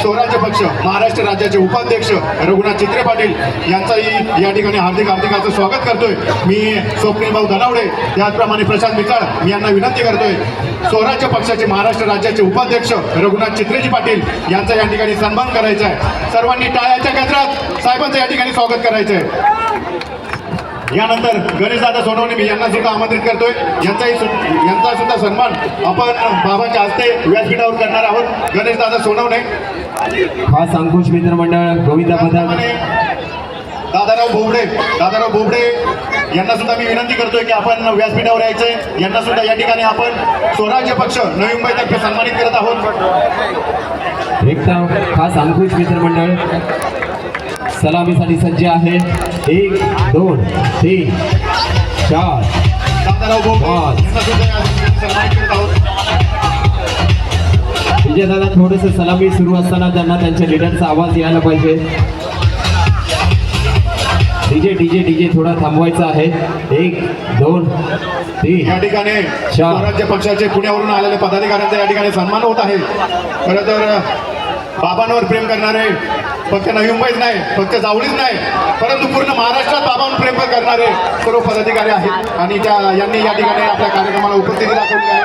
स्वराज्य पक्ष महाराष्ट्र राज्याचे उपाध्यक्ष रघुनाथ चित्रे पाटील यांचाही या ठिकाणी हार्दिक असं स्वागत करतोय। मी स्वप्नील भाऊ धनावडे त्याचप्रमाणे प्रशांत मिसाळ मी यांना विनंती करतोय, स्वराज्य पक्षाचे महाराष्ट्र राज्याचे उपाध्यक्ष रघुनाथ चित्रेजी पाटील यांचा या ठिकाणी सन्मान करायचा आहे। सर्वांनी टाळ्याच्या गजरात साहेबांचं या ठिकाणी स्वागत करायचं आहे। यानंतर गणेशदादा सोनवणे मी यांना सुद्धा आमंत्रित करतोय। यांचा सुद्धा सन्मान आपण बाबांच्या हस्ते व्यासपीठावर करणार आहोत। गणेशदादा सोनवणे, खास अंकुश मित्रमंडळ गोविंदा पथक, दादाराव बोबडे यांना सुद्धा मी विनंती करतोय की आपण व्यासपीठावर यायचंय। यांना सुद्धा या ठिकाणी आपण स्वराज्य पक्ष नवी मुंबईतर्फे सन्मानित करत आहोत। एकदम खास अंकुश मित्रमंडळ सलामीसाठी सज्ज आहे। 1 2 3 4 दादाराव बोबडे यांना सुद्धा सन्मानित करत आहोत। विजयदादा थोडंसं सलामी सुरू असताना त्यांना त्यांच्या लिडरचा आवाज यायला पाहिजे। डीजे थोडा थांबवायचा आहे। 1 2 3 या ठिकाणी स्वराज्य पक्षाचे पुण्यावरून आलेले पदाधिकाऱ्यांचा या ठिकाणी सन्मान होत आहे। खरं तर बाबांवर प्रेम करणारे फक्त नवी मुंबईच नाही, फक्त जावळीच नाही, परंतु पूर्ण महाराष्ट्रात बाबांवर प्रेम करणारे सर्व पदाधिकारी आहेत आणि यांनी या ठिकाणी आपल्या कार्यक्रमाला उपस्थिती दाखवली आहे।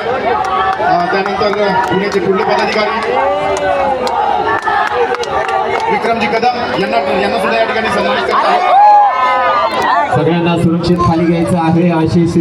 त्यानंतर पुण्याचे पुढले पदाधिकारी विक्रमजी कदम यांना सुद्धा या ठिकाणी सन्मानित करत आहेत। सगळ्यांना सुरक्षित खाली घ्यायचं आहे। आशिष